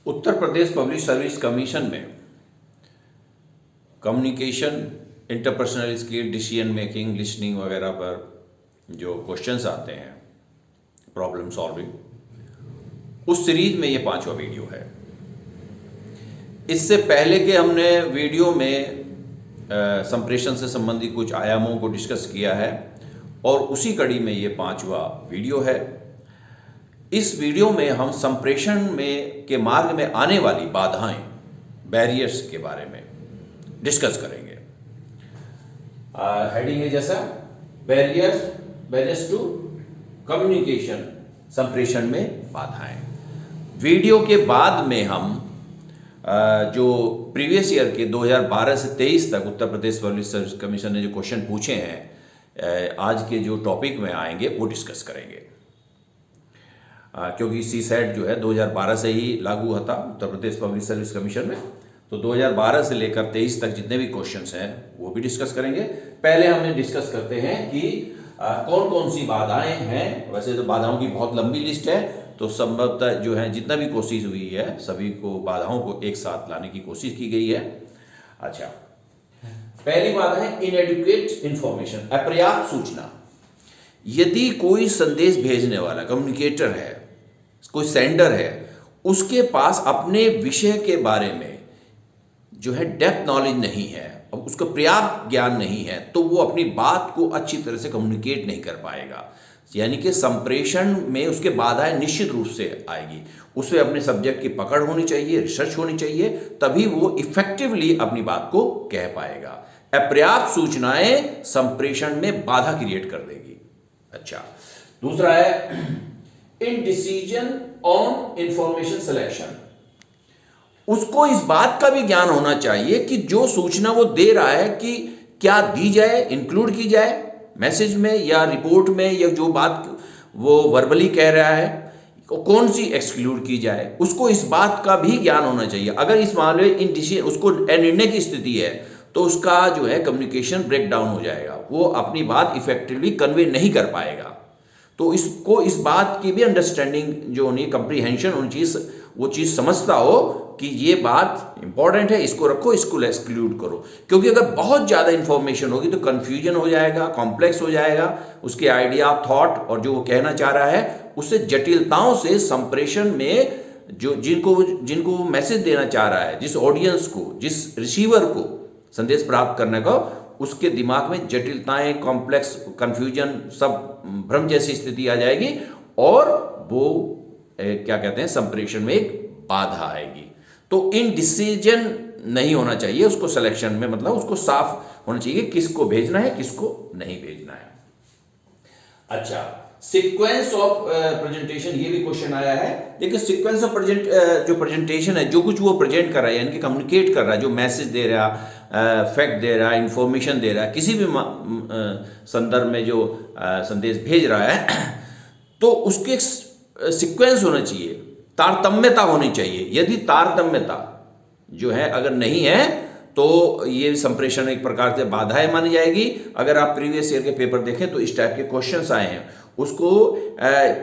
Uttar Pradesh public service commission में communication, interpersonal skill, decision making, listening वगैरह पर जो क्वेश्चंस आते हैं, प्रॉब्लम सॉल्विंग, उस सीरीज में ये 5वां वीडियो है। इससे पहले के हमने वीडियो में संप्रेषण से संबंधित कुछ आयामों को डिस्कस किया है और उसी कड़ी में ये 5वां वीडियो है। इस वीडियो में हम संप्रेषण में के मार्ग में आने वाली बाधाएं, बैरियर्स के बारे में डिस्कस करेंगे। हेडिंग है जैसा बैरियर्स टू कम्युनिकेशन, संप्रेषण में बाधाएं। वीडियो के बाद में हम जो प्रीवियस ईयर के 2012 से 23 तक Uttar Pradesh public service commission ने जो क्वेश्चन पूछे हैं, आज के जो टॉपिक में आएंगे वो डिस्कस करेंगे। क्योंकि सीसैट जो है 2012 से ही लागू होता Uttar Pradesh public service commission में, तो 2012 से लेकर 23 तक जितने भी क्वेश्चंस हैं वो भी डिस्कस करेंगे। पहले हमें डिस्कस करते हैं कि कौन कौन सी बाधाएं हैं। वैसे तो बाधाओं की बहुत लंबी लिस्ट है, तो संभवतः जो है जितना भी कोशिश हुई है सभी को बाधाओं को एक साथ लाने की कोशिश की गई है। अच्छा, पहली बात है इनएडुकेट इंफॉर्मेशन, अपर्याप्त सूचना। यदि कोई संदेश भेजने वाला कम्युनिकेटर है, कोई सेंडर है, उसके पास अपने विषय के बारे में जो है डेप्थ नॉलेज नहीं है, अब उसका पर्याप्त ज्ञान नहीं है, तो वो अपनी बात को अच्छी तरह से कम्युनिकेट नहीं कर पाएगा। यानी कि संप्रेषण में उसके बाधाएं निश्चित रूप से आएगी। उसे अपने सब्जेक्ट की पकड़ होनी चाहिए, रिसर्च होनी चाहिए, तभी वो इफेक्टिवली अपनी बात को कह पाएगा। अपर्याप्त सूचनाएं संप्रेषण में बाधा क्रिएट कर देगी। अच्छा, दूसरा है इनडिसीजन ऑन इंफॉर्मेशन सिलेक्शन। उसको इस बात का भी ज्ञान होना चाहिए कि जो सूचना वो दे रहा है कि क्या दी जाए, इंक्लूड की जाए मैसेज में या रिपोर्ट में, या जो बात वो वर्बली कह रहा है कौन सी एक्सक्लूड की जाए, उसको इस बात का भी ज्ञान होना चाहिए। अगर इस मामले में इनडिसीजन उसको निर्णय की स्थिति है तो उसका जो है कम्युनिकेशन ब्रेक डाउन हो जाएगा, वो अपनी बात इफेक्टिवली कन्वे नहीं कर पाएगा। तो इसको इस बात की भी अंडरस्टैंडिंग जो होनी, कंप्रीहेंशन होनी चाहिए, वो चीज़ समझता हो कि ये बात इंपॉर्टेंट है, इसको रखो, इसको एक्सक्लूड करो। क्योंकि अगर बहुत ज़्यादा इंफॉर्मेशन होगी तो कन्फ्यूजन हो जाएगा, कॉम्प्लेक्स हो जाएगा उसके आइडिया, थॉट और जो वो कहना चाह रहा है उससे जटिलताओं से संप्रेषण में जो जिनको मैसेज देना चाह रहा है, जिस ऑडियंस को, जिस रिसीवर को संदेश प्राप्त करने का, उसके दिमाग में जटिलताएं, कॉम्प्लेक्स, कन्फ्यूजन, सब भ्रम जैसी स्थिति आ जाएगी और वो क्या कहते हैं संप्रेषण में एक बाधा आएगी। तो इनडिसीजन नहीं होना चाहिए उसको सिलेक्शन में, मतलब उसको साफ होना चाहिए किसको भेजना है, किसको नहीं भेजना है। अच्छा, सीक्वेंस ऑफ प्रेजेंटेशन, ये भी क्वेश्चन आया है। देखिए सीक्वेंस ऑफ जो प्रेजेंटेशन है, जो कुछ वो प्रेजेंट कर रहा है, यानी कि कम्युनिकेट कर रहा है, जो मैसेज दे रहा, फैक्ट दे रहा, इंफॉर्मेशन दे रहा है, किसी भी संदर्भ में जो संदेश भेज रहा है, तो उसके एक सीक्वेंस होना चाहिए, तारतम्यता होनी चाहिए। यदि तारतम्यता जो है अगर नहीं है तो ये संप्रेषण एक प्रकार से बाधाएं मानी जाएगी। अगर आप प्रीवियस ईयर के पेपर देखें तो इस टाइप के क्वेश्चंस आए हैं, उसको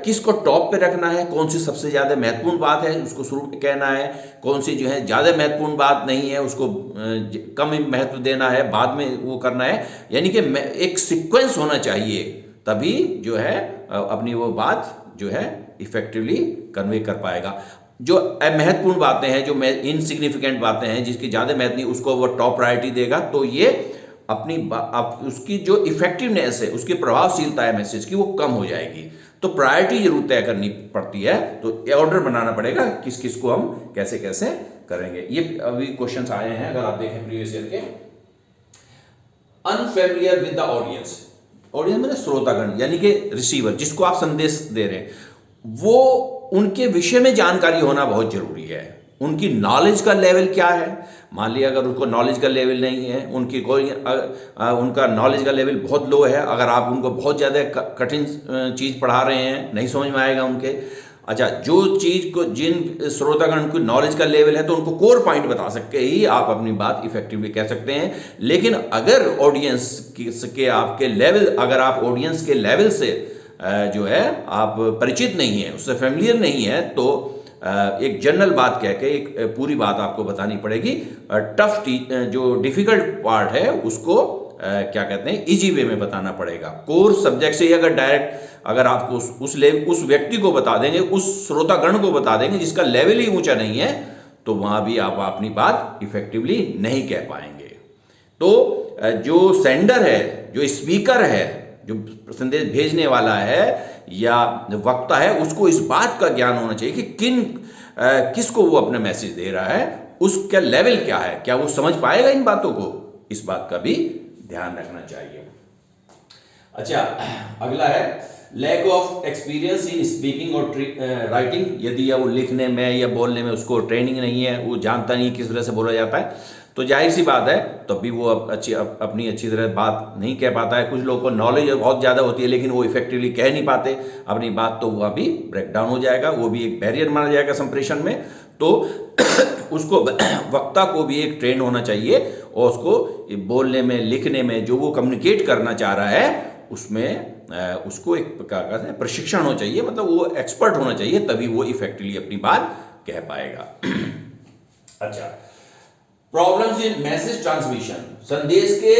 किसको टॉप पे रखना है, कौन सी सबसे ज़्यादा महत्वपूर्ण बात है उसको शुरू में कहना है, कौन सी जो है ज़्यादा महत्वपूर्ण बात नहीं है उसको कम महत्व देना है, बाद में वो करना है। यानी कि एक सीक्वेंस होना चाहिए, तभी जो है अपनी वो बात जो है इफेक्टिवली कन्वे कर पाएगा। जो महत्वपूर्ण बातें हैं, जो इनसिग्निफिकेंट बातें हैं, जिसकी ज़्यादा महत्व नहीं, उसको वो टॉप प्रायोरिटी देगा, तो ये अपनी उसकी जो इफेक्टिवनेस है, उसकी प्रभावशीलता है मैसेज की, वो कम हो जाएगी। तो प्रायोरिटी जरूर तय करनी पड़ती है, तो ऑर्डर बनाना पड़ेगा किस किस को हम कैसे कैसे करेंगे। ये अभी क्वेश्चंस आए हैं, अगर आप देखें प्रीवियस ईयर के। Unfamiliar with the audience, audience में श्रोतागण यानी कि रिसीवर, जिसको आप संदेश दे रहे हैं, वो उनके विषय में जानकारी होना बहुत जरूरी है। उनकी नॉलेज का लेवल क्या है, मान लिया अगर उनको नॉलेज का लेवल नहीं है, उनका नॉलेज का लेवल बहुत लो है, अगर आप उनको बहुत ज़्यादा कठिन चीज़ पढ़ा रहे हैं, नहीं समझ में आएगा उनके। अच्छा, जो चीज़ को जिन श्रोतागण की नॉलेज का लेवल है तो उनको कोर पॉइंट बता सकते ही आप अपनी बात इफेक्टिवली कह सकते हैं। लेकिन अगर ऑडियंस के आपके लेवल, अगर आप ऑडियंस के लेवल से जो है आप परिचित नहीं है, उससे फेमिलियर नहीं है, तो एक जनरल बात कह के एक पूरी बात आपको बतानी पड़ेगी। टफ जो डिफिकल्ट पार्ट है उसको क्या कहते हैं इजी वे में बताना पड़ेगा। कोर सब्जेक्ट से ही अगर डायरेक्ट अगर आपको उस व्यक्ति को बता देंगे, उस श्रोतागण को बता देंगे जिसका लेवल ही ऊंचा नहीं है, तो वहां भी आप अपनी बात इफेक्टिवली नहीं कह पाएंगे। तो जो सेंडर है, जो स्पीकर है, जो संदेश भेजने वाला है या वक्ता है, उसको इस बात का ज्ञान होना चाहिए कि किसको वो अपना मैसेज दे रहा है, उसका लेवल क्या है, क्या वो समझ पाएगा इन बातों को, इस बात का भी ध्यान रखना चाहिए। अच्छा, अगला है lack of experience in speaking और राइटिंग। यदि वो लिखने में या बोलने में उसको ट्रेनिंग नहीं है, वो जानता नहीं किस तरह से बोला जाता है, तो जाहिर सी बात है तब भी वो अपनी अच्छी तरह बात नहीं कह पाता है। कुछ लोगों को नॉलेज बहुत ज़्यादा होती है लेकिन वो इफेक्टिवली कह नहीं पाते अपनी बात, तो वह भी ब्रेक डाउन हो जाएगा, वो भी एक बैरियर माना जाएगा संप्रेषण में। तो उसको वक्ता को भी एक ट्रेन होना चाहिए और उसको बोलने में, लिखने में जो वो कम्युनिकेट करना चाह रहा है उसमें उसको एक प्रकार का प्रशिक्षण होना चाहिए, मतलब वो एक्सपर्ट होना चाहिए, तभी वो इफेक्टिवली अपनी बात कह पाएगा। अच्छा, प्रॉब्लम्स इन मैसेज ट्रांसमिशन, संदेश के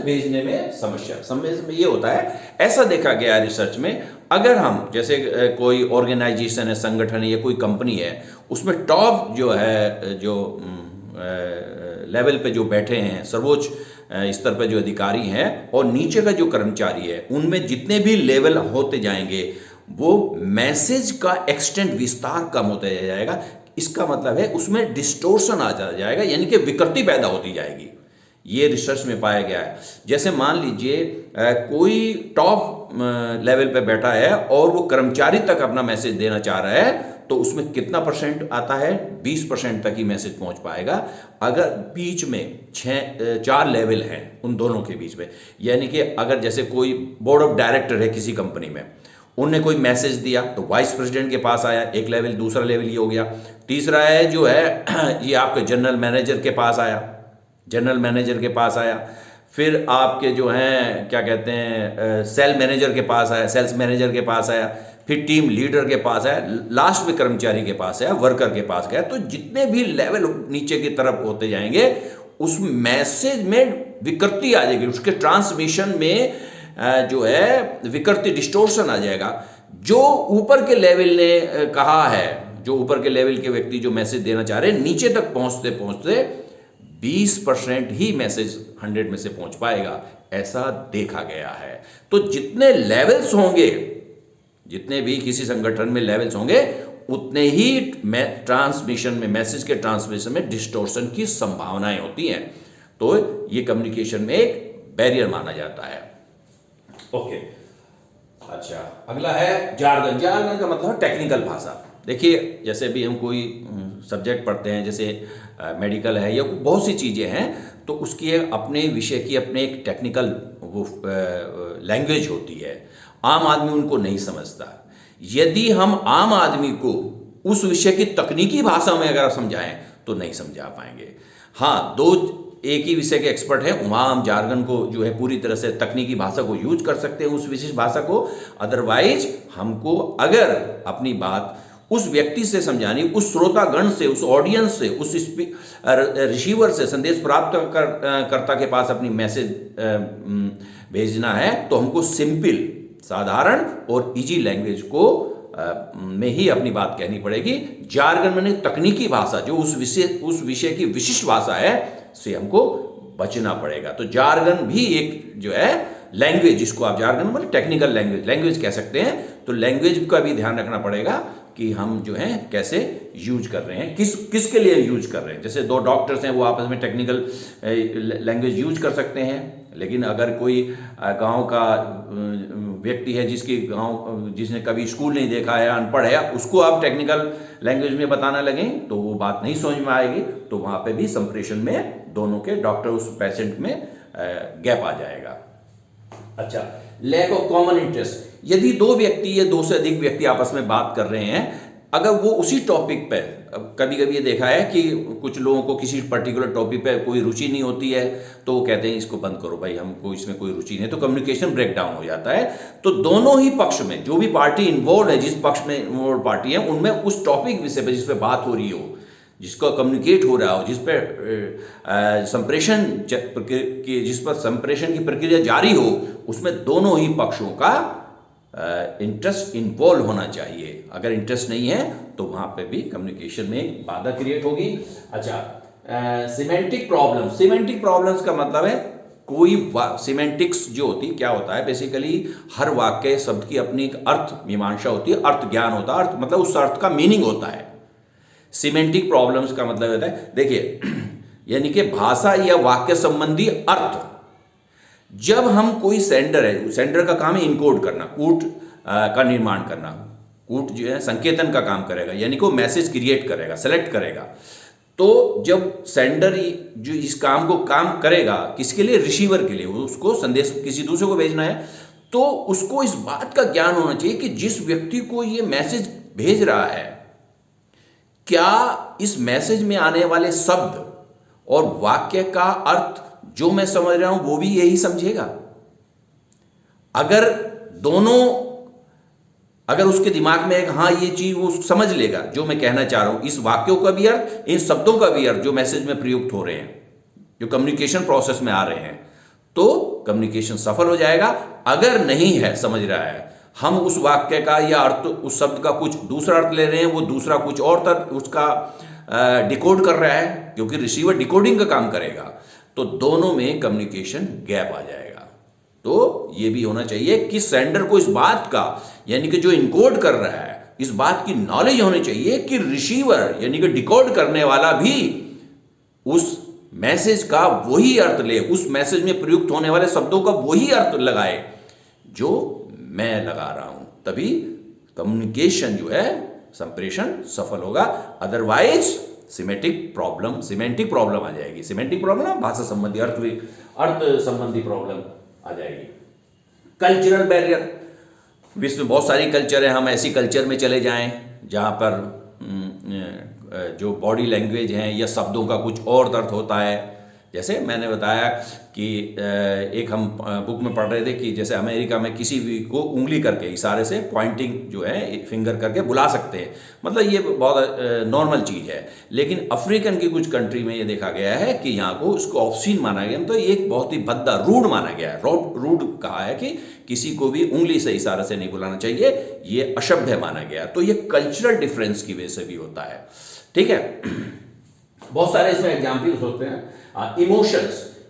भेजने में समस्या। संदेश में ये होता है, ऐसा देखा गया है रिसर्च में, अगर हम जैसे कोई ऑर्गेनाइजेशन है, संगठन है या कोई कंपनी है, उसमें टॉप जो है, जो लेवल पे जो बैठे हैं, सर्वोच्च स्तर पर जो अधिकारी हैं, और नीचे का जो कर्मचारी है, उनमें जितने भी लेवल होते जाएंगे वो मैसेज का एक्सटेंट, विस्तार कम होता जाएगा। इसका मतलब है उसमें डिस्टोर्शन आ जाएगा, यानी कि विकृति पैदा होती जाएगी। ये रिसर्च में पाया गया है। जैसे मान लीजिए कोई टॉप लेवल पे बैठा है और वो कर्मचारी तक अपना मैसेज देना चाह रहा है, तो उसमें कितना परसेंट आता है? 20% तक ही मैसेज पहुंच पाएगा। अगर बीच में 4 लेवल हैं उन दोनों के बीच में, यानी कि अगर जैसे कोई बोर्ड ऑफ डायरेक्टर है किसी कंपनी में, उनने कोई मैसेज दिया तो वाइस प्रेसिडेंट के पास आया, एक लेवल। दूसरा लेवल ये हो गया। तीसरा है जो है ये आपके जनरल मैनेजर के पास आया, जनरल मैनेजर के पास आया। फिर आपके जो हैं क्या कहते हैं सेल मैनेजर के पास आया, सेल्स मैनेजर के पास आया। फिर टीम लीडर के पास आया, लास्ट में कर्मचारी के पास आया, वर्कर के पास गया। तो जितने भी लेवल नीचे की तरफ होते जाएंगे उस मैसेज में विकृति आ जाएगी, उसके ट्रांसमिशन में जो है विकृति, डिस्टोर्शन आ जाएगा। जो ऊपर के लेवल ने कहा है, जो ऊपर के लेवल के व्यक्ति जो मैसेज देना चाह रहे हैं, नीचे तक पहुंचते पहुंचते 20% ही मैसेज 100 में से पहुंच पाएगा, ऐसा देखा गया है। तो जितने लेवल्स होंगे, जितने भी किसी संगठन में लेवल्स होंगे, उतने ही ट्रांसमिशन में, मैसेज के ट्रांसमिशन में डिस्टोर्शन की संभावनाएं होती हैं। तो ये कम्युनिकेशन में एक बैरियर माना जाता है। ओके, अच्छा, अगला है जार्गन। जार्गन का मतलब है टेक्निकल भाषा। देखिए, जैसे भी हम कोई सब्जेक्ट पढ़ते हैं, जैसे मेडिकल है या बहुत सी चीज़ें हैं, तो उसकी अपने विषय की अपने एक टेक्निकल वो लैंग्वेज होती है। आम आदमी उनको नहीं समझता। यदि हम आम आदमी को उस विषय की तकनीकी भाषा में अगर समझाएं तो नहीं समझा पाएंगे। हाँ, दो एक ही विषय के एक्सपर्ट हैं, वहाँ हम जार्गन को जो है पूरी तरह से तकनीकी भाषा को यूज कर सकते हैं, उस विशेष भाषा को। अदरवाइज हमको अगर अपनी बात उस व्यक्ति से समझानी, उस श्रोतागण से, उस ऑडियंस से, उस रिसीवर से, संदेश प्राप्त कर्ता के पास अपनी मैसेज भेजना है, तो हमको सिंपल, साधारण और इजी लैंग्वेज को में ही अपनी बात कहनी पड़ेगी। जार्गन माने तकनीकी भाषा, जो उस विषय की विशिष्ट भाषा है, से हमको बचना पड़ेगा। तो जार्गन भी एक जो है लैंग्वेज, जिसको आप जार्गन माने टेक्निकल लैंग्वेज कह सकते हैं। तो लैंग्वेज का भी ध्यान रखना पड़ेगा कि हम जो है कैसे यूज कर रहे हैं, किसके लिए यूज कर रहे हैं। जैसे 2 डॉक्टर्स हैं, वो आपस में टेक्निकल लैंग्वेज यूज कर सकते हैं, लेकिन अगर कोई गांव का व्यक्ति है जिसने कभी स्कूल नहीं देखा है, अनपढ़ है, उसको आप टेक्निकल लैंग्वेज में बताना लगें तो वो बात नहीं समझ में आएगी। तो वहाँ पे भी संप्रेषण में दोनों के, डॉक्टर उस पेशेंट में गैप आ जाएगा। अच्छा, लैक ऑफ कॉमन इंटरेस्ट। यदि 2 व्यक्ति या 2 से अधिक व्यक्ति आपस में बात कर रहे हैं, अगर वो उसी टॉपिक पे, कभी कभी ये देखा है कि कुछ लोगों को किसी पर्टिकुलर टॉपिक पे कोई रुचि नहीं होती है, तो वो कहते हैं इसको बंद करो भाई, हमको इसमें कोई रुचि नहीं है, तो कम्युनिकेशन ब्रेक डाउन हो जाता है। तो दोनों ही पक्ष में जो भी पार्टी इन्वॉल्व है, जिस पक्ष में इन्वॉल्व पार्टी है, उनमें उस टॉपिक विषय पे जिस पे बात हो रही हो, जिसका कम्युनिकेट हो रहा हो, जिस पर संप्रेषण जिस पर संप्रेषण की प्रक्रिया जारी हो, उसमें दोनों ही पक्षों का इंटरेस्ट इन्वॉल्व होना चाहिए। अगर इंटरेस्ट नहीं है तो वहां पे भी कम्युनिकेशन में बाधा क्रिएट होगी। अच्छा, सिमेंटिक प्रॉब्लम्स का मतलब है कोई सिमेंटिक्स जो होती क्या होता है, बेसिकली हर वाक्य शब्द की अपनी एक अर्थ मीमांसा होती है, अर्थ ज्ञान होता है, अर्थ मतलब उस अर्थ का मीनिंग होता है। सिमेंटिक प्रॉब्लम्स का मतलब होता है, देखिए यानी कि भाषा या वाक्य संबंधी अर्थ। जब हम कोई सेंडर है, सेंडर का काम है इनकोड करना, कूट का निर्माण करना, कूट जो है संकेतन का काम करेगा, यानी कि वो मैसेज क्रिएट करेगा, सेलेक्ट करेगा। तो जब सेंडर जो इस काम को काम करेगा, किसके लिए? रिसीवर के लिए, उसको संदेश किसी दूसरे को भेजना है, तो उसको इस बात का ज्ञान होना चाहिए कि जिस व्यक्ति को ये मैसेज भेज रहा है, क्या इस मैसेज में आने वाले शब्द और वाक्य का अर्थ जो मैं समझ रहा हूं वो भी यही समझेगा। अगर उसके दिमाग में एक हाँ ये चीज वो समझ लेगा जो मैं कहना चाह रहा हूं, इस वाक्यों का भी अर्थ, इन शब्दों का भी अर्थ जो मैसेज में प्रयुक्त हो रहे हैं, जो कम्युनिकेशन प्रोसेस में आ रहे हैं, तो कम्युनिकेशन सफल हो जाएगा। अगर नहीं है, समझ रहा है, हम उस वाक्य का या अर्थ, उस शब्द का कुछ दूसरा अर्थ ले रहे हैं, वो दूसरा कुछ और तरह उसका डिकोड कर रहा है, क्योंकि रिसीवर डिकोडिंग का काम करेगा, तो दोनों में कम्युनिकेशन गैप आ जाएगा। तो ये भी होना चाहिए कि सेंडर को इस बात का, यानी कि जो इनकोड कर रहा है, इस बात की नॉलेज होनी चाहिए कि रिसीवर यानी कि डिकोड करने वाला भी उस मैसेज का वही अर्थ ले, उस मैसेज में प्रयुक्त होने वाले शब्दों का वही अर्थ लगाए जो मैं लगा रहा हूं, तभी कम्युनिकेशन जो है, संप्रेषण सफल होगा। अदरवाइज सिमेंटिक प्रॉब्लम आ जाएगी। सिमेंटिक प्रॉब्लम भाषा संबंधी, अर्थ संबंधी प्रॉब्लम आ जाएगी। कल्चरल बैरियर, विश्व में बहुत सारी कल्चर है, हम ऐसी कल्चर में चले जाएं जहां पर जो बॉडी लैंग्वेज हैं या शब्दों का कुछ और अर्थ होता है। जैसे मैंने बताया कि एक हम बुक में पढ़ रहे थे कि जैसे अमेरिका में किसी भी को उंगली करके, इशारे से, पॉइंटिंग जो है, फिंगर करके बुला सकते हैं, मतलब ये बहुत नॉर्मल चीज़ है। लेकिन अफ्रीकन की कुछ कंट्री में ये देखा गया है कि यहाँ को उसको ऑब्सीन माना गया, तो ये एक बहुत ही भद्दा, रूड माना गया है। रूड कहा है कि किसी को भी उंगली से, इशारे से नहीं बुलाना चाहिए, ये अशभ्य माना गया। तो ये कल्चरल डिफरेंस की वजह से भी होता है, ठीक है। बहुत सारे इसमें एग्जाम्पल्स होते हैं।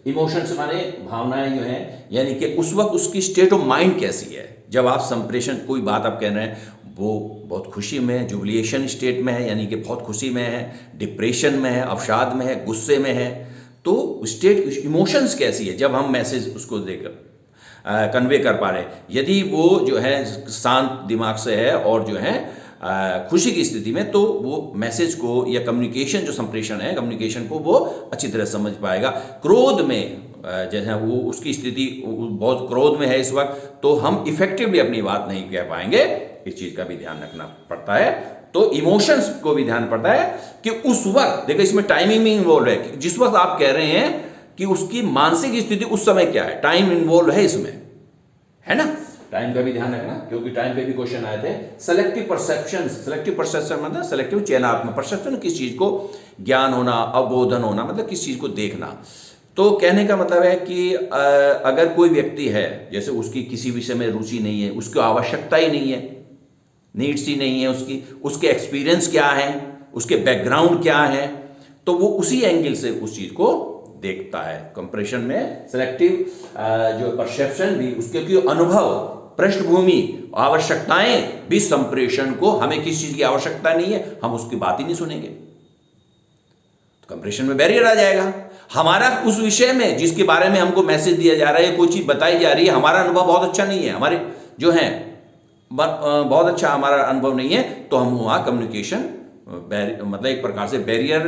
इमोशंस माने भावनाएं जो हैं, यानी कि उस वक्त उसकी स्टेट ऑफ माइंड कैसी है। जब आप संप्रेषण, कोई बात आप कह रहे हैं, वो बहुत खुशी में है, जुबिलिएशन स्टेट में है, यानी कि बहुत खुशी में है, डिप्रेशन में है, अवसाद में है, गुस्से में है, तो स्टेट, इमोशंस कैसी है जब हम मैसेज उसको देकर कन्वे कर पा रहे हैं। यदि वो जो है शांत दिमाग से है और जो है खुशी की स्थिति में, तो वो मैसेज को या कम्युनिकेशन, जो संप्रेषण है, कम्युनिकेशन को वो अच्छी तरह समझ पाएगा। क्रोध में, जैसे वो उसकी स्थिति बहुत क्रोध में है इस वक्त, तो हम इफेक्टिवली अपनी बात नहीं कह पाएंगे। इस चीज का भी ध्यान रखना पड़ता है। तो इमोशंस को भी ध्यान पड़ता है कि उस वक्त, देखो इसमें टाइमिंग भी इन्वॉल्व है कि जिस वक्त आप कह रहे हैं कि उसकी मानसिक स्थिति उस समय क्या है, टाइम इन्वॉल्व है इसमें, है ना। टाइम का भी ध्यान रखना, क्योंकि टाइम पे भी क्वेश्चन आए थे। सेलेक्टिव परसेप्शन मतलब सेलेक्टिव, चयनात्मक परसेप्शन, किस चीज को ज्ञान होना, अवबोधन होना, मतलब किस चीज को देखना। तो कहने का मतलब है कि अगर कोई व्यक्ति है, जैसे उसकी किसी विषय में रुचि नहीं है, उसकी आवश्यकता ही नहीं है, नीड्स ही नहीं है उसके एक्सपीरियंस क्या है, उसके बैकग्राउंड क्या है, तो वो उसी एंगल से उस चीज को देखता है। कंप्रेशन में सेलेक्टिव जो परसेप्शन भी, उसके अनुभव, पृष्ठभूमि, आवश्यकताएं भी संप्रेषण को, हमें किस चीज की आवश्यकता नहीं है, हम उसकी बात ही नहीं सुनेंगे, तो कंप्रेशन में बैरियर आ जाएगा। हमारा उस विषय में जिसके बारे में हमको मैसेज दिया जा रहा है, कोई चीज बताई जा रही है, हमारा अनुभव बहुत अच्छा नहीं है, हमारे जो है बहुत अच्छा हमारा अनुभव नहीं है, तो हम वहां कम्युनिकेशन मतलब एक प्रकार से बैरियर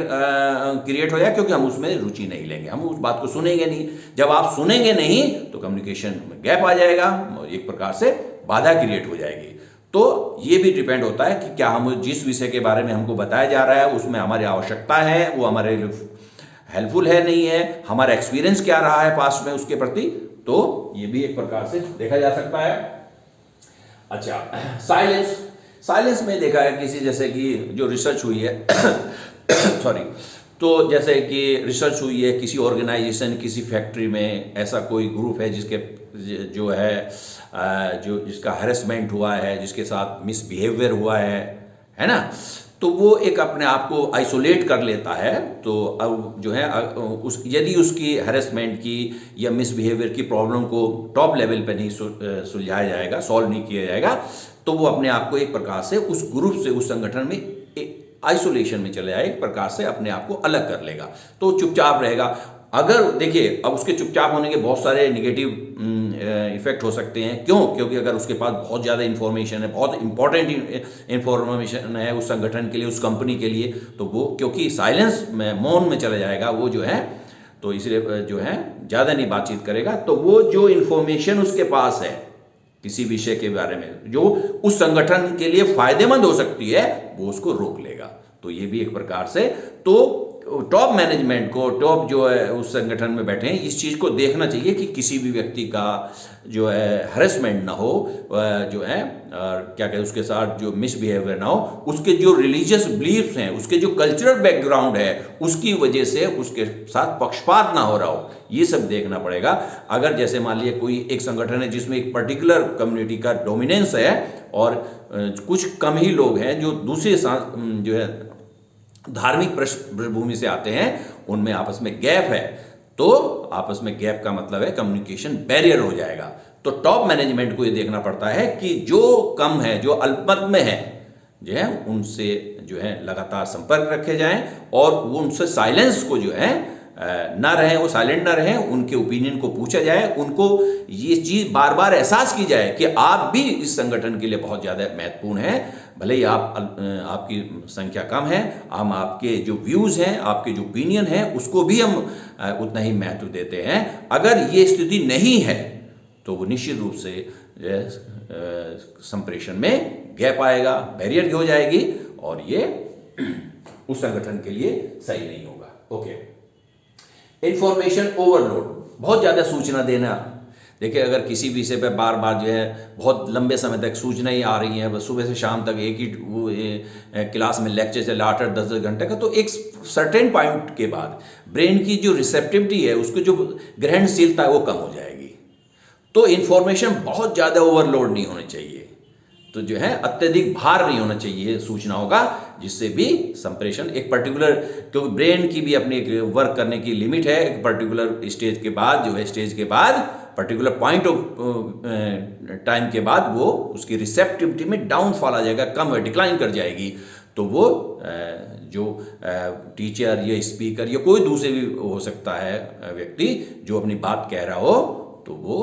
क्रिएट हो जाए, क्योंकि हम उसमें रुचि नहीं लेंगे, हम उस बात को सुनेंगे नहीं। जब आप सुनेंगे नहीं तो कम्युनिकेशन में गैप आ जाएगा, एक प्रकार से बाधा क्रिएट हो जाएगी। तो ये भी डिपेंड होता है कि क्या हम जिस विषय के बारे में हमको बताया जा रहा है उसमें हमारी आवश्यकता है, वो हमारे हेल्पफुल है नहीं है, हमारा एक्सपीरियंस क्या रहा है पास्ट में उसके प्रति, तो ये भी एक प्रकार से देखा जा सकता है। अच्छा, साइलेंस में देखा है किसी, जैसे कि जो रिसर्च हुई है सॉरी, तो जैसे कि रिसर्च हुई है किसी ऑर्गेनाइजेशन, किसी फैक्ट्री में ऐसा कोई ग्रुप है जिसके जो है जिसका हैरेसमेंट हुआ है, जिसके साथ मिसबिहेवियर हुआ है ना, तो वो एक अपने आप को आइसोलेट कर लेता है। तो अब जो है यदि उसकी हैरेसमेंट की या मिसबिहेवियर की प्रॉब्लम को टॉप लेवल पे नहीं सुलझाया जाएगा, सॉल्व नहीं किया जाएगा, तो वो अपने आप को एक प्रकार से उस ग्रुप से, उस संगठन में आइसोलेशन में चले जाए, एक प्रकार से अपने आप को अलग कर लेगा, तो चुपचाप रहेगा। अगर देखिए, अब उसके चुपचाप होने के बहुत सारे नेगेटिव इफेक्ट हो सकते हैं। क्यों? क्योंकि अगर उसके पास बहुत ज़्यादा इन्फॉर्मेशन है, बहुत इंपॉर्टेंट इन्फॉर्मेशन है उस संगठन के लिए, उस कंपनी के लिए, तो वो क्योंकि साइलेंस में, मौन में चला जाएगा वो जो है, तो इसलिए जो है ज़्यादा नहीं बातचीत करेगा, तो वो जो इन्फॉर्मेशन उसके पास है किसी विषय के बारे में जो उस संगठन के लिए फायदेमंद हो सकती है, वो उसको रोक लेगा। तो ये भी एक प्रकार से, तो टॉप मैनेजमेंट को, टॉप जो है उस संगठन में बैठे हैं, इस चीज़ को देखना चाहिए कि किसी भी व्यक्ति का जो है हैरेसमेंट ना हो, जो है क्या कहते हैं, उसके साथ जो मिसबिहेवियर ना हो, उसके जो रिलीजियस बिलीफ्स हैं, उसके जो कल्चरल बैकग्राउंड है, उसकी वजह से उसके साथ पक्षपात ना हो रहा हो, ये सब देखना पड़ेगा। अगर जैसे मान लिया कोई एक संगठन है जिसमें एक पर्टिकुलर कम्युनिटी का डोमिनेंस है और कुछ कम ही लोग हैं जो दूसरे जो है धार्मिक पृष्ठभूमि से आते हैं, उनमें आपस में गैप है, तो आपस में गैप का मतलब है कम्युनिकेशन बैरियर हो जाएगा। तो टॉप मैनेजमेंट को ये देखना पड़ता है कि जो कम है, जो अल्पमत में है, जो है उनसे जो है लगातार संपर्क रखे जाएं और वो उनसे साइलेंस को जो है ना रहें, वो साइलेंट ना रहें, उनके ओपिनियन को पूछा जाए, उनको ये चीज़ बार बार एहसास की जाए कि आप भी इस संगठन के लिए बहुत ज़्यादा महत्वपूर्ण हैं। भले ही आपकी संख्या कम है, हम आपके जो व्यूज़ हैं, आपके जो ओपिनियन हैं, उसको भी हम उतना ही महत्व देते हैं। अगर ये स्थिति नहीं है तो वो निश्चित रूप से संप्रेषण में गैप आएगा, बैरियर हो जाएगी और ये उस संगठन के लिए सही नहीं होगा। ओके, इंफॉर्मेशन ओवरलोड, बहुत ज़्यादा सूचना देना। देखिए, अगर किसी विषय पर बार बार जो है बहुत लंबे समय तक सूचना ही आ रही है, बस सुबह से शाम तक एक ही वो क्लास में लेक्चर चले 8-8, 10-10 घंटे का, तो एक सर्टेन पॉइंट के बाद ब्रेन की जो रिसेप्टिविटी है, उसको जो ग्रहणशीलता है वो कम हो जाएगी। तो इन्फॉर्मेशन बहुत ज़्यादा ओवरलोड नहीं होनी चाहिए, तो जो है अत्यधिक भार नहीं होना चाहिए सूचनाओं का, जिससे भी संप्रेषण एक पर्टिकुलर, क्योंकि ब्रेन की भी अपनी एक वर्क करने की लिमिट है, एक पर्टिकुलर स्टेज के बाद जो है, स्टेज के बाद पर्टिकुलर पॉइंट ऑफ टाइम के बाद वो उसकी रिसेप्टिविटी में डाउनफॉल आ जाएगा, कम डिक्लाइन कर जाएगी। तो वो जो टीचर या स्पीकर या कोई दूसरे भी हो सकता है व्यक्ति जो अपनी बात कह रहा हो, तो वो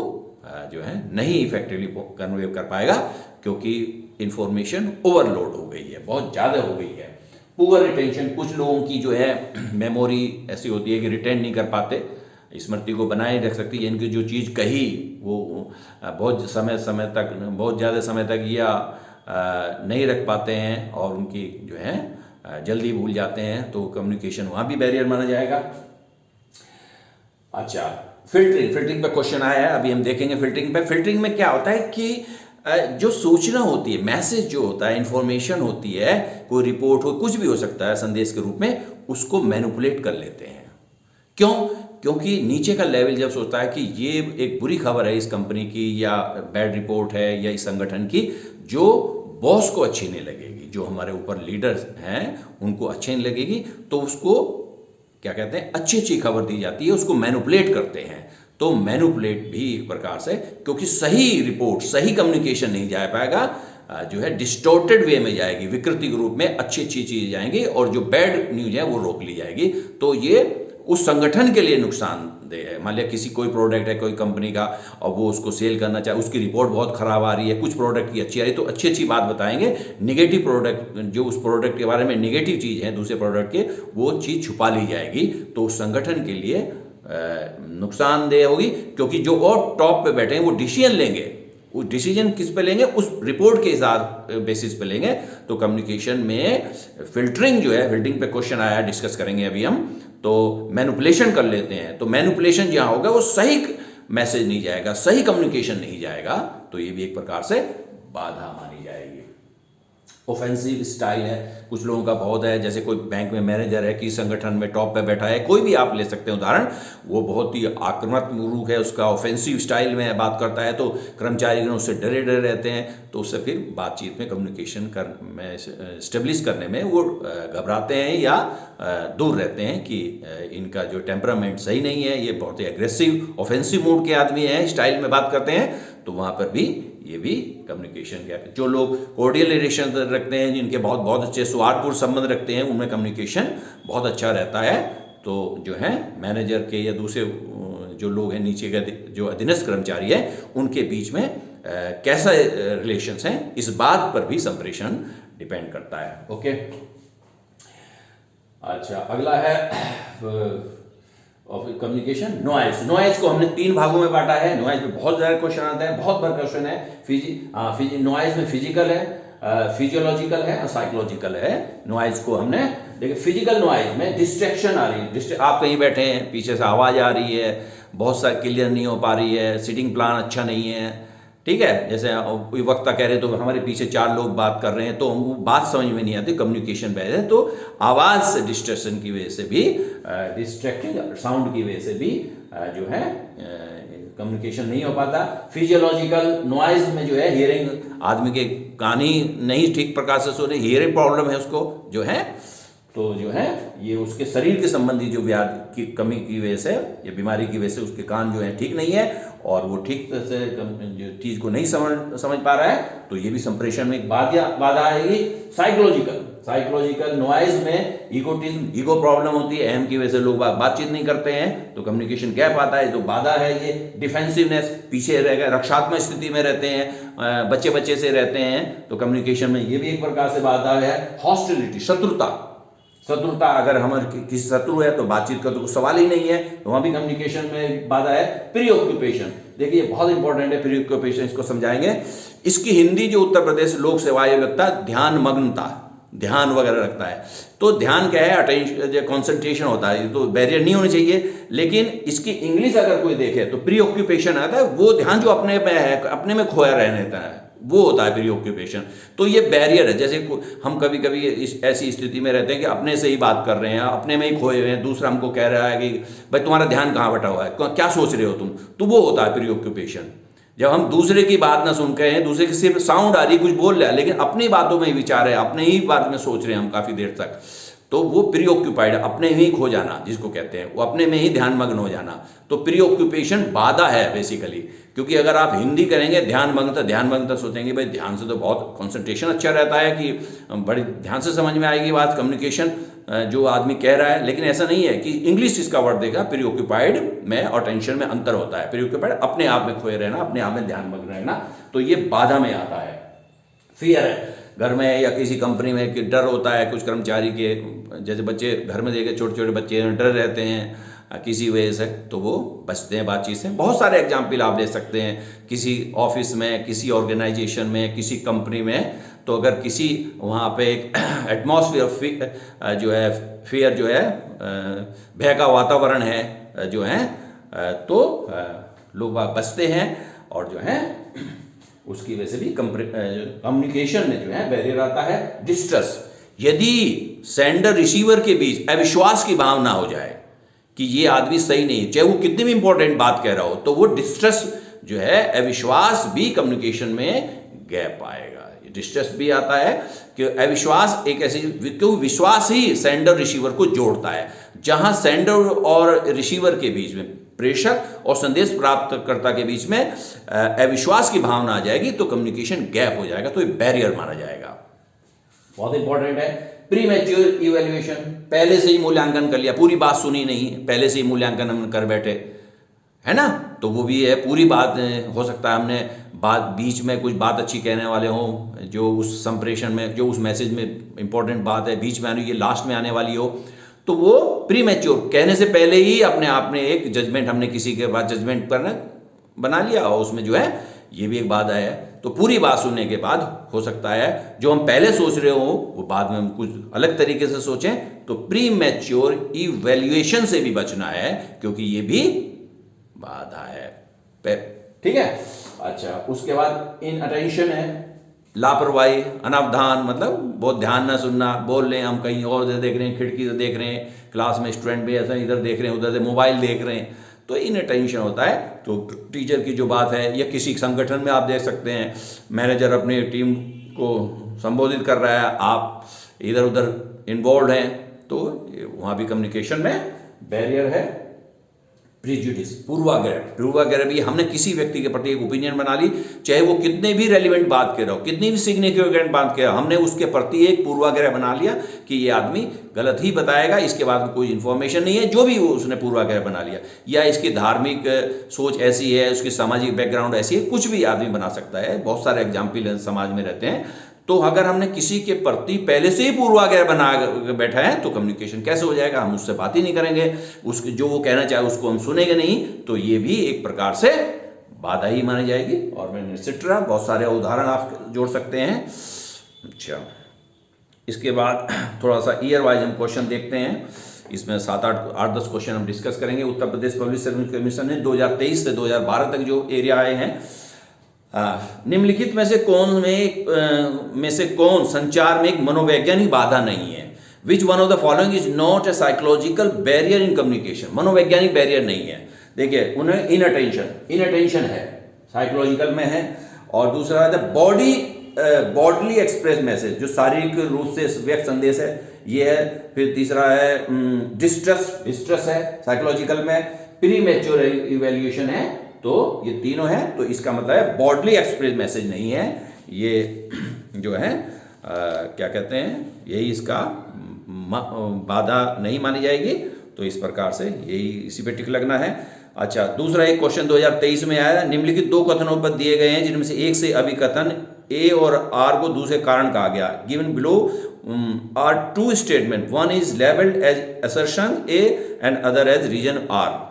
जो है नहीं इफेक्टिवली कन्वे कर पाएगा, क्योंकि इंफॉर्मेशन ओवरलोड हो गई है, बहुत ज़्यादा हो गई है। पुअर रिटेंशन, कुछ लोगों की जो है मेमोरी ऐसी होती है कि रिटेन नहीं कर पाते, स्मृति को बनाए रख सकती है, इनकी जो चीज़ कही वो बहुत समय तक, बहुत ज़्यादा समय तक या नहीं रख पाते हैं और उनकी जो है जल्दी भूल जाते हैं, तो कम्युनिकेशन वहाँ भी बैरियर माना जाएगा। अच्छा, फिल्टरिंग पे क्वेश्चन आया है, अभी हम देखेंगे फिल्टरिंग पे। फिल्टरिंग में क्या होता है कि जो सूचना होती है, मैसेज जो होता है, इंफॉर्मेशन होती है, कोई रिपोर्ट हो, कुछ भी हो सकता है संदेश के रूप में, उसको मैनिपुलेट कर लेते हैं। क्यों? क्योंकि नीचे का लेवल जब सोचता है कि ये एक बुरी खबर है इस कंपनी की, या बैड रिपोर्ट है या इस संगठन की, जो बॉस को अच्छी नहीं लगेगी, जो हमारे ऊपर लीडर्स हैं उनको अच्छी नहीं लगेगी, तो उसको क्या कहते हैं, अच्छी खबर दी जाती है, उसको मैनिपुलेट करते हैं। तो मैनिपुलेट भी एक प्रकार से, क्योंकि सही रिपोर्ट, सही कम्युनिकेशन नहीं जा पाएगा, जो है डिस्टॉर्टेड वे में जाएगी, विकृति के रूप में अच्छी चीज़ें जाएंगी और जो बैड न्यूज है वो रोक ली जाएगी। तो ये उस संगठन के लिए नुकसानदेह है। मान लिया किसी कोई प्रोडक्ट है कोई कंपनी का और वो उसको सेल करना चाहे, उसकी रिपोर्ट बहुत ख़राब आ रही है, कुछ प्रोडक्ट की अच्छी आ रही है, तो अच्छी बात बताएंगे। नेगेटिव प्रोडक्ट, जो उस प्रोडक्ट के बारे में नेगेटिव चीज़ है दूसरे प्रोडक्ट के, वो चीज़ छुपा ली जाएगी, तो उस संगठन के लिए नुकसानदेह होगी। क्योंकि जो और टॉप पे बैठे हैं वो डिसीजन लेंगे, डिसीजन किस पे लेंगे, उस रिपोर्ट के हिसाब बेसिस पे लेंगे। तो कम्युनिकेशन में फिल्टरिंग जो है, फिल्टरिंग पे क्वेश्चन आया है, डिस्कस करेंगे अभी हम। तो मैनिपुलेशन कर लेते हैं, तो मैनिपुलेशन जहां होगा वो सही मैसेज नहीं जाएगा, सही कम्युनिकेशन नहीं जाएगा, तो ये भी एक प्रकार से बाधा मानी जाएगी। ऑफेंसिव स्टाइल है, कुछ लोगों का बहुत है, जैसे कोई बैंक में मैनेजर है, किसी संगठन में टॉप पे बैठा है, कोई भी आप ले सकते हैं उदाहरण, वो बहुत ही आक्रामक रूप है उसका, ऑफेंसिव स्टाइल में बात करता है, तो कर्मचारी उससे डरे डरे रहते हैं, तो उससे फिर बातचीत में कम्युनिकेशन में स्टेब्लिश करने में वो घबराते हैं या दूर रहते हैं कि इनका जो टेम्परामेंट सही नहीं है, ये बहुत ही एग्रेसिव ऑफेंसिव मूड के आदमी हैं, स्टाइल में बात करते हैं, तो वहाँ पर भी ये भी कम्युनिकेशन गैप है। जो लोग कोर्डियल रिलेशन रखते हैं, जिनके बहुत बहुत अच्छे सौहार्दपूर्ण संबंध रखते हैं, उनमें कम्युनिकेशन बहुत अच्छा रहता है। तो जो है मैनेजर के या दूसरे जो लोग हैं, नीचे के जो अधीनस्थ कर्मचारी है, उनके बीच में कैसा रिलेशंस हैं, इस बात पर भी संप्रेषण डिपेंड करता है। ओके, अच्छा, अगला है ऑफ कम्युनिकेशन नॉइज। नॉइज को हमने 3 भागों में बांटा है। नॉइज में बहुत ज़्यादा क्वेश्चन आता है, बहुत बार क्वेश्चन है। नॉइज में फिजिकल है, फिजियोलॉजिकल है और साइकोलॉजिकल है। नॉइज को हमने देखिए, फिजिकल नॉइज में डिस्ट्रैक्शन आ रही है, आप कहीं बैठे हैं, पीछे से आवाज़ आ रही है, बहुत सा क्लियर नहीं हो पा रही है, सिटिंग प्लान अच्छा नहीं है, ठीक है, जैसे कोई वक्ता कह रहे तो हमारे पीछे 4 लोग बात कर रहे हैं, तो हमको बात समझ में नहीं आती, कम्युनिकेशन बैड है। तो आवाज़ से डिस्ट्रैक्शन की वजह से भी, डिस्ट्रैक्टिंग साउंड की वजह से भी जो है कम्युनिकेशन नहीं हो पाता। फिजियोलॉजिकल नॉइज में जो है, हियरिंग, आदमी के कान ही नहीं ठीक प्रकार से सुन रहे, हियरिंग प्रॉब्लम है उसको जो है, तो जो है ये उसके शरीर के संबंधी जो व्याधि की कमी की वजह से या बीमारी की वजह से उसके कान जो है ठीक नहीं है, और वो ठीक से जो चीज़ को नहीं समझ पा रहा है, तो ये भी संप्रेषण में एक बाधा आएगी। साइकोलॉजिकल नॉइज में ईगोटिज्म, ईगो प्रॉब्लम होती है, अहम की वजह से लोग बातचीत नहीं करते हैं, तो कम्युनिकेशन गैप आता है, तो बाधा है ये। डिफेंसिवनेस, पीछे रह गए, रक्षात्मक स्थिति में रहते हैं, बच्चे से रहते हैं, तो कम्युनिकेशन में ये भी एक प्रकार से बाधा है। हॉस्टिलिटी, शत्रुता, अगर हमारे किसी शत्रु है तो बातचीत का तो कुछ सवाल ही नहीं है, तो वहां भी कम्युनिकेशन में बाधा है। प्रीऑक्यूपेशन, देखिए बहुत इंपॉर्टेंट है प्रीऑक्यूपेशन, इसको समझाएंगे। इसकी हिंदी जो उत्तर प्रदेश लोक सेवा आयोग लगता है, ध्यान मग्नता, ध्यान वगैरह रखता है। तो ध्यान क्या है, अटेंशन, कॉन्सेंट्रेशन होता है, तो बैरियर नहीं होनी चाहिए। लेकिन इसकी इंग्लिश अगर कोई देखे तो प्रीऑक्यूपेशन आता है, वो ध्यान जो अपने में है, अपने में खोया रहता है, वो होता है प्रीऑक्यूपेशन। तो ये बैरियर है, जैसे हम कभी कभी ऐसी स्थिति में रहते हैं कि अपने से ही बात कर रहे हैं, अपने में ही खोए हुए हैं, दूसरा हमको कह रहा है कि भाई तुम्हारा ध्यान कहाँ बटा हुआ है, क्या सोच रहे हो तुम, तो वो होता है प्रीऑक्यूपेशन। जब हम दूसरे की बात ना सुन के हैं, दूसरे की सिर्फ साउंड आ रही, कुछ बोल रहा है, लेकिन अपनी बातों में ही विचार है, अपने ही बात में सोच रहे हैं हम काफी देर तक, तो वो प्रीऑक्यूपाइड, अपने में ही खो जाना जिसको कहते हैं, वो अपने में ही ध्यान मग्न हो जाना। तो प्रीऑक्यूपेशन बाधा है बेसिकली, क्योंकि अगर आप हिंदी करेंगे ध्यान मग्नता सोचेंगे भाई ध्यान से तो बहुत कंसंट्रेशन अच्छा रहता है कि बड़ी ध्यान से समझ में आएगी बात, कम्युनिकेशन जो आदमी कह रहा है, लेकिन ऐसा नहीं है कि इंग्लिश इसका वर्ड देगा। प्रीऑक्यूपाइड में और टेंशन में अंतर होता है। प्रीऑक्यूपाइड अपने आप में खोए रहना, अपने आप में ध्यान मग्न रहना, तो ये बाधा में आता है। फियर है, घर में या किसी कंपनी में कि डर होता है कुछ कर्मचारी के, जैसे बच्चे घर में देखे, छोटे छोटे बच्चे डर रहते हैं किसी वजह से, तो वो बचते हैं बातचीत से। बहुत सारे एग्जाम्पल आप ले सकते हैं, किसी ऑफिस में, किसी ऑर्गेनाइजेशन में, किसी कंपनी में, तो अगर किसी वहाँ पे एक एटमॉस्फेयर जो है, फियर जो है, भय का वातावरण है जो है, तो लोग बचते हैं, और जो है उसकी वजह से भी कम्युनिकेशन में जो है बैरियर आता है। डिस्ट्रस, यदि सेंडर रिसीवर के बीच अविश्वास की भावना हो जाए कि ये आदमी सही नहीं, चाहे वो कितनी भी इंपॉर्टेंट बात कह रहा हो, तो वो डिस्ट्रस जो है, अविश्वास भी कम्युनिकेशन में गैप आएगा। डिस्ट्रस भी आता है कि अविश्वास एक ऐसी, क्योंकि विश्वास ही सेंडर रिसीवर को जोड़ता है। जहां सेंडर और रिसीवर के बीच में, प्रेषक और संदेश प्राप्तकर्ता के बीच में अविश्वास की भावना आ जाएगी, तो कम्युनिकेशन गैप हो जाएगा, तो ये बैरियर माना जाएगा। बहुत इंपॉर्टेंट है। प्रीमैच्योर इवैल्यूएशन, पहले से ही मूल्यांकन कर लिया, पूरी बात सुनी नहीं, पहले से ही मूल्यांकन हम कर बैठे, है ना, तो वो भी है। पूरी बात हो सकता है हमने बात, बीच में कुछ बात अच्छी कहने वाले हों, जो उस संप्रेषण में, जो उस मैसेज में इंपॉर्टेंट बात है, बीच में आने, ये लास्ट में आने वाली हो, तो वो प्रीमैच्योर, कहने से पहले ही अपने आप में एक जजमेंट, हमने किसी के बाद जजमेंट करना बना लिया, और उसमें जो है ये भी एक बाधा है। तो पूरी बात सुनने के बाद हो सकता है जो हम पहले सोच रहे हो वो बाद में हम कुछ अलग तरीके से सोचें। तो प्री मैच्योर इवैल्यूएशन से भी बचना है, क्योंकि ये भी बाधा है। ठीक है। अच्छा, उसके बाद इनअटेंशन है, लापरवाही, अनावधान, मतलब बहुत ध्यान ना सुनना, बोल रहे हैं हम कहीं और देख रहे हैं, खिड़की से देख रहे हैं, क्लास में स्टूडेंट भी ऐसा इधर देख रहे हैं, उधर से मोबाइल देख रहे हैं, तो इनअटेंशन होता है। तो टीचर की जो बात है, या किसी संगठन में आप देख सकते हैं मैनेजर अपनी टीम को संबोधित कर रहा है, आप इधर उधर इन्वॉल्व हैं, तो वहाँ भी कम्युनिकेशन में बैरियर है। प्रीजुडिस, पूर्वाग्रह भी, हमने किसी व्यक्ति के प्रति एक ओपिनियन बना ली, चाहे वो कितने भी रेलिवेंट बात कह रहा हो, कितनी भी सिग्निफिकेंट बात कह रहा हो, हमने उसके प्रति एक पूर्वाग्रह बना लिया कि ये आदमी गलत ही बताएगा, इसके बाद कोई इन्फॉर्मेशन नहीं है, जो भी वो उसने पूर्वाग्रह बना लिया, या इसकी धार्मिक सोच ऐसी है, उसकी सामाजिक बैकग्राउंड ऐसी है, कुछ भी आदमी बना सकता है। बहुत सारे एग्जाम्पल समाज में रहते हैं। तो अगर हमने किसी के प्रति पहले से ही पूर्वाग्रह बना बैठा है तो कम्युनिकेशन कैसे हो जाएगा? हम उससे बात ही नहीं करेंगे, उसके जो वो कहना चाहे उसको हम सुनेंगे नहीं, तो ये भी एक प्रकार से बाधा ही मानी जाएगी। और मैंने एटसेट्रा बहुत सारे उदाहरण आप जोड़ सकते हैं। अच्छा, इसके बाद थोड़ा सा ईयर वाइज हम क्वेश्चन देखते हैं। इसमें 7-8-10 क्वेश्चन हम डिस्कस करेंगे। Uttar Pradesh public service commission ने 2023 से 2012 तक जो एरिया आए हैं, निम्नलिखित में से कौन संचार में एक मनोवैज्ञानिक बाधा नहीं है? Which one of the following is not a psychological barrier in communication? मनोवैज्ञानिक बैरियर नहीं है। देखिए, उन्हें इनअटेंशन है, साइकोलॉजिकल में है। और दूसरा है बॉडली एक्सप्रेस मैसेज, जो शारीरिक रूप से व्यक्त संदेश है, ये है। फिर तीसरा है डिस्ट्रेस है, साइकोलॉजिकल में। प्री मैच्योर इवैल्यूएशन है, तो ये तीनों है। तो इसका मतलब है बॉडली एक्सप्रेस मैसेज नहीं है, ये जो है क्या कहते हैं, यही इसका बाधा नहीं मानी जाएगी। तो इस प्रकार से यही इसी पे टिक लगना है। अच्छा, दूसरा एक क्वेश्चन 2023 में आया, निम्नलिखित दो कथनों पर दिए गए हैं जिनमें से एक से अभिकथन ए और आर को दूसरे कारण कहा गया। Given below are two statement, one is labelled as assertion A and other as reason R.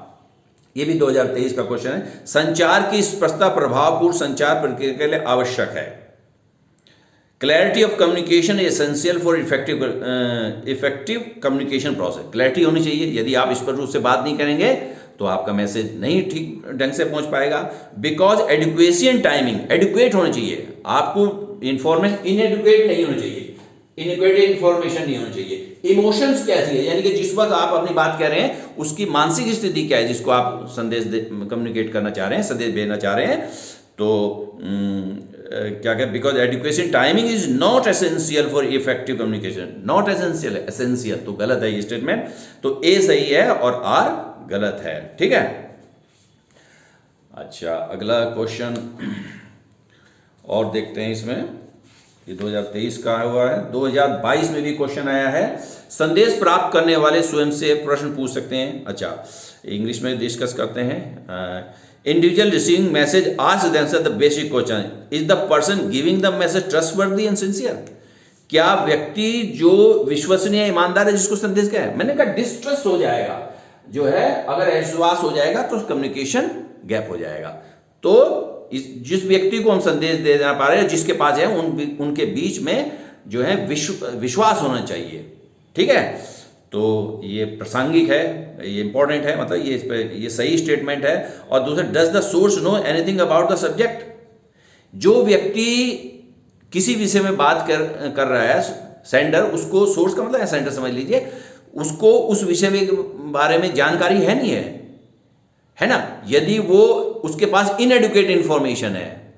ये भी 2023 का क्वेश्चन है। संचार की स्पष्टता प्रभावपूर्ण संचार प्रक्रिया के लिए आवश्यक है। Clarity of communication essential for effective communication process. Clarity होनी चाहिए। यदि आप स्पष्ट रूप से बात नहीं करेंगे तो आपका मैसेज नहीं ठीक ढंग से पहुंच पाएगा। Because adequacy and timing, adequate होना चाहिए आपको, इन्फॉर्मेशन इनएडुकेट नहीं होना चाहिए, इनएडुकेट इन्फॉर्मेशन नहीं होना चाहिए। इमोशंस कैसी है, यानी कि जिस वक्त आप अपनी बात कह रहे हैं उसकी मानसिक स्थिति क्या है, जिसको आप संदेश कम्युनिकेट करना चाह रहे हैं, संदेश भेजना चाह रहे हैं। तो क्या कहते, because education timing is not essential for effective communication. Not essential है, एसेंशियल, तो गलत है ये स्टेटमेंट। तो ए सही है और आर गलत है। ठीक है। अच्छा, अगला क्वेश्चन और देखते हैं। इसमें ये 2023 का हुआ है। 2022 में भी क्वेश्चन आया है, संदेश प्राप्त करने वाले स्वयं से प्रश्न पूछ सकते हैं। अच्छा, इंग्लिश में डिस्कस करते हैं। Individual receiving message ask themselves the basic question, is the person giving the message trustworthy and sincere? क्या व्यक्ति जो विश्वसनीय ईमानदार है जिसको संदेश क्या है? मैंने कहा डिस्ट्रस्ट हो जाएगा, जो है अगर अविश्वास हो जाएगा तो कम्युनिकेशन गैप हो जाएगा। तो जिस व्यक्ति को हम संदेश दे देना पा रहे हैं, जिसके पास है, उनके बीच में जो है विश्वास होना चाहिए। ठीक है। तो ये प्रासंगिक है, ये इंपॉर्टेंट है, मतलब ये सही स्टेटमेंट है। और दूसरा, does the source know anything about the subject? जो व्यक्ति किसी विषय में बात कर रहा है, सेंडर, उसको, सोर्स का मतलब है सेंडर समझ लीजिए, उसको उस विषय में बारे में जानकारी है नहीं है ना? यदि वो उसके पास इनएडुकेट इंफॉर्मेशन है,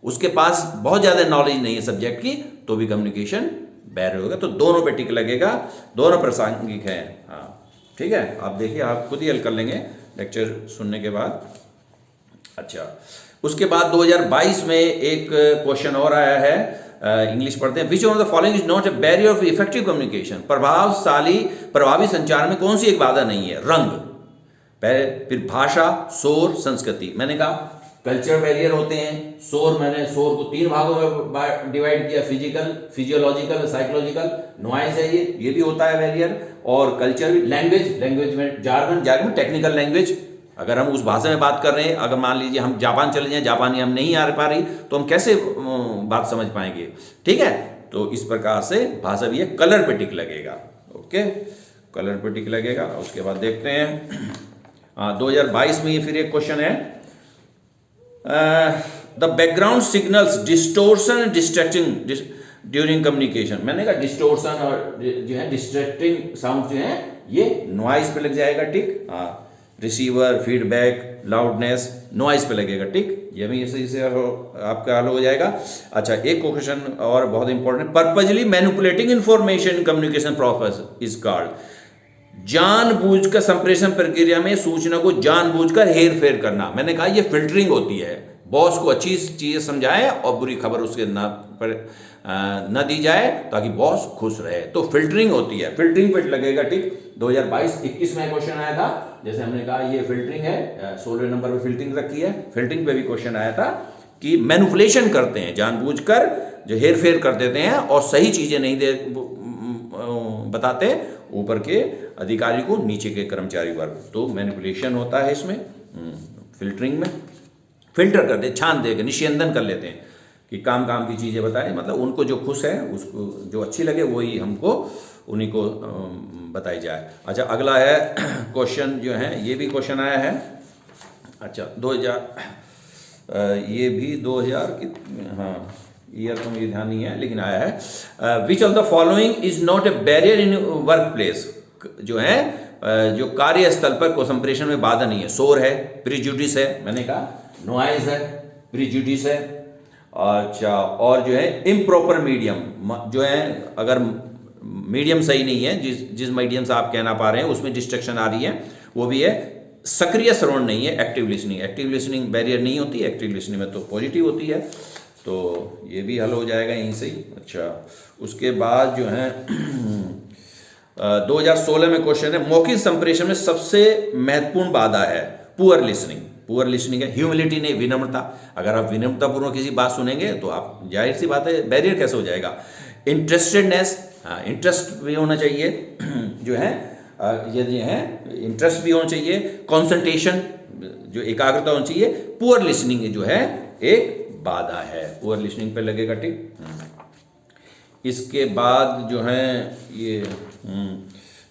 उसके पास बहुत ज्यादा नॉलेज नहीं है सब्जेक्ट की, तो भी कम्युनिकेशन बैरियर होगा। तो दोनों पे टिक लगेगा, दोनों प्रासंगिक हैं। हाँ, ठीक है। आप देखिए, आप खुद ही हल कर लेंगे लेक्चर सुनने के बाद। अच्छा, उसके बाद 2022 में एक क्वेश्चन और आया है, इंग्लिश पढ़ते हैं। विच one of the following is not a barrier of effective communication? प्रभावी संचार में कौन सी एक बाधा नहीं है? रंग, फिर भाषा, शोर, संस्कृति। मैंने कहा कल्चर बैरियर होते हैं। शोर, मैंने शोर को 3 भागों में डिवाइड किया, फिजिकल, फिजियोलॉजिकल, साइकोलॉजिकल। नॉइज है, ये भी होता है बैरियर। और कल्चर भी, लैंग्वेज में जार्गन टेक्निकल लैंग्वेज, अगर हम उस भाषा में बात कर रहे हैं, अगर मान लीजिए हम जापान चले जाएं, जापानी हम नहीं आ पा रही, तो हम कैसे बात समझ पाएंगे? ठीक है, तो इस प्रकार से भाषा भी है, कलर पे टिक लगेगा। ओके, कलर पे टिक लगेगा। उसके बाद देखते हैं 2022 में ये फिर एक क्वेश्चन है, the background signals distortion distracting during communication. मैंने कहा डिस्टोर्शन और जो है डिस्ट्रैक्टिंग साउंड जो है ये नॉइज पे लग जाएगा टिक। रिसीवर, फीडबैक, लाउडनेस, नॉइज पे लगेगा टिक। ये भी सही से आपका हल हो जाएगा। अच्छा, एक क्वेश्चन और बहुत important, purposely manipulating information communication process is called. जानबूझकर संप्रेषण प्रक्रिया में सूचना को जानबूझकर हेर फेर करना। मैंने कहा ये फिल्टरिंग होती है, बॉस को अच्छी चीजें समझाएं और बुरी खबर उसके न दी जाए ताकि बॉस खुश रहे, तो फिल्टरिंग होती है, फिल्टरिंग पे लगेगा टिक। 2022-21 में क्वेश्चन आया था, जैसे हमने कहा ये फिल्टरिंग है, 16 नंबर पे फिल्टरिंग रखी है। फिल्टरिंग पे भी क्वेश्चन आया था कि मैनिपुलेशन करते हैं, जानबूझकर जो हेर फेर कर देते हैं और सही चीजें नहीं बताते ऊपर के अधिकारी को नीचे के कर्मचारी वर्ग, तो मैनिपुलेशन होता है इसमें। फिल्टरिंग में फिल्टर कर दे, छान देकर निष्यंदन कर लेते हैं कि काम की चीज़ें बताएं, मतलब उनको जो खुश है, उसको जो अच्छी लगे वही हमको उन्हीं को बताई जाए। अच्छा, अगला है क्वेश्चन जो है, ये भी क्वेश्चन आया है। अच्छा, 2000 ये भी 2000 की, हाँ ईयर तो मुझे ध्यान नहीं है लेकिन आया है। Which of the following is not a barrier in work place. जो है जो कार्यस्थल पर को संप्रेषण में बाधा नहीं है। शोर है, प्रिजुडिस है, मैंने कहा नॉइज है, प्रिजुडिस है। अच्छा, और जो है इम्प्रॉपर मीडियम, जो है अगर मीडियम सही नहीं है, जिस मीडियम से आप कहना पा रहे हैं उसमें डिस्ट्रैक्शन आ रही है, वो भी है। सक्रिय श्रवण नहीं है, active listening. Active listening barrier नहीं होती, एक्टिव लिसनिंग में तो पॉजिटिव होती है, तो ये भी हल हो जाएगा यहीं से ही। अच्छा, उसके बाद जो है 2016 में क्वेश्चन है, मौखिक संप्रेषण में सबसे महत्वपूर्ण बाधा है पुअर लिसनिंग। पुअर लिसनिंग है, ह्यूमिलिटी नहीं, विनम्रता। अगर आप विनम्रतापूर्वक किसी बात सुनेंगे तो आप, जाहिर सी बात है, बैरियर कैसे हो जाएगा। इंटरेस्टेडनेस, हाँ इंटरेस्ट भी होना चाहिए जो है, यदि है इंटरेस्ट भी होना चाहिए। कॉन्सेंट्रेशन, जो एकाग्रता होनी चाहिए। पुअर लिसनिंग जो है एक बाधा है, पुअर लिसनिंग पे लगेगा टिक। इसके बाद जो है ये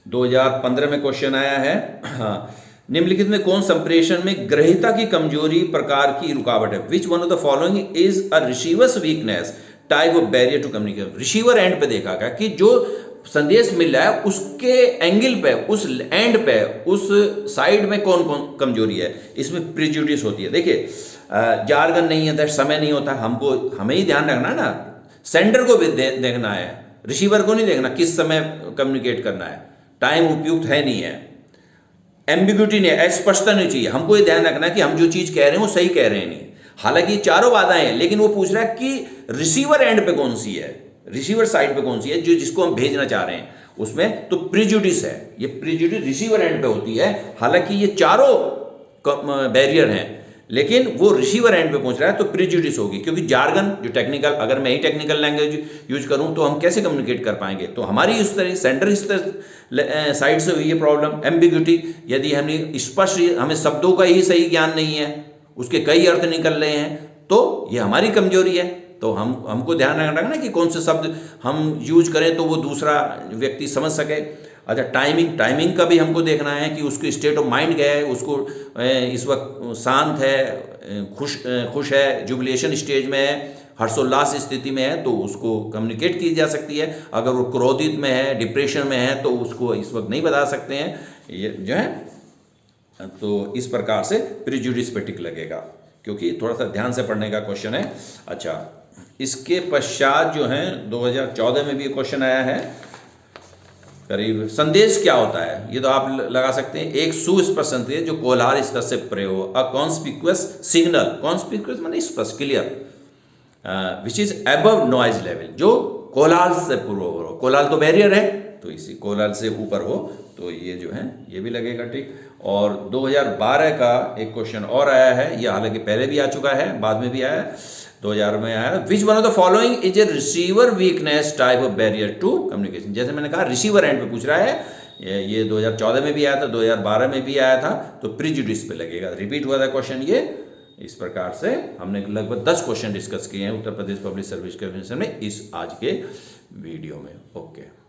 2015 में क्वेश्चन आया है, हाँ, निम्नलिखित में कौन संप्रेषण में ग्रहीता की कमजोरी प्रकार की रुकावट है। Which one of the following is a receiver's weakness type of barrier to communication. Receiver end पे देखा गया कि जो संदेश मिल रहा है उसके एंगल पे, उस एंड पे, उस साइड में कौन कौन कमजोरी है, इसमें प्रिजुडिस होती है। देखिए जार्गन नहीं है, समय नहीं होता, हमको हमें ही ध्यान रखना है ना, सेंडर को भी देखना है, रिसीवर को नहीं देखना किस समय कम्युनिकेट करना है, टाइम उपयुक्त है नहीं है, एम्बिग्यूटी नहीं है, अस्पष्टता नहीं चाहिए। हमको ये ध्यान रखना है कि हम जो चीज कह रहे हैं वो सही कह रहे हैं नहीं। हालांकि ये चारों बाधाएं हैं, लेकिन वो पूछ रहा है कि रिसीवर एंड पे कौन सी है, रिसीवर साइड पे कौन सी है, जो जिसको हम भेजना चाह रहे हैं उसमें, तो प्रिजुडिस है। ये प्रिजुडिस रिसीवर एंड पे होती है। हालांकि ये चारों बैरियर हैं, लेकिन वो रिसीवर एंड पे पहुंच रहा है तो प्रिजुडिस होगी। क्योंकि जार्गन जो टेक्निकल, अगर मैं ही टेक्निकल लैंग्वेज यूज करूं तो हम कैसे कम्युनिकेट कर पाएंगे, तो हमारी इस तरह सेंटर इस तरह साइड से हुई है प्रॉब्लम। एम्बिग्यूटी, यदि हमने स्पष्ट, हमें शब्दों का ही सही ज्ञान नहीं है, उसके कई अर्थ निकल रहे हैं, तो ये हमारी कमजोरी है। तो हमको ध्यान रखना ना कि कौन से शब्द हम यूज करें तो वो दूसरा व्यक्ति समझ सके। अच्छा, टाइमिंग का भी हमको देखना है कि उसकी स्टेट ऑफ माइंड क्या है, उसको इस वक्त शांत है, खुश है, जुबिलेशन स्टेज में है, हर्षोल्लास स्थिति में है, तो उसको कम्युनिकेट की जा सकती है। अगर वो क्रोधित में है, डिप्रेशन में है, तो उसको इस वक्त नहीं बता सकते हैं, ये जो है। तो इस प्रकार से प्रिजुडिस पे टिक लगेगा, क्योंकि थोड़ा सा ध्यान से पढ़ने का क्वेश्चन है। अच्छा, इसके पश्चात जो है 2014 में भी क्वेश्चन आया है करीब, संदेश क्या होता है, ये तो आप लगा सकते हैं। एक सुस्पष्ट संदेश जो कोलाहल स्तर से परे हो, अ कॉन्स्पिक्यूअस सिग्नल, कॉन्स्पिक्यूअस माने स्पष्ट, clear, which is above noise level, जो कोलाहल से पूर्व हो। कोलाहल तो बैरियर है, तो इसी कोलाहल से ऊपर हो, तो ये जो है ये भी लगेगा ठीक। और 2012 का एक क्वेश्चन और आया है, ये हालांकि पहले भी आ चुका है, बाद में भी आया, 2000 में आया। Which one of the following is a receiver weakness type of barrier to communication. जैसे मैंने कहा रिसीवर एंड पे पूछ रहा है ये 2014 में भी आया था, 2012 में भी आया था, तो प्रिजुडिस पे लगेगा, रिपीट हुआ था क्वेश्चन ये। इस प्रकार से हमने लगभग 10 क्वेश्चन डिस्कस किए हैं Uttar Pradesh public service commission में इस आज के वीडियो में। ओके।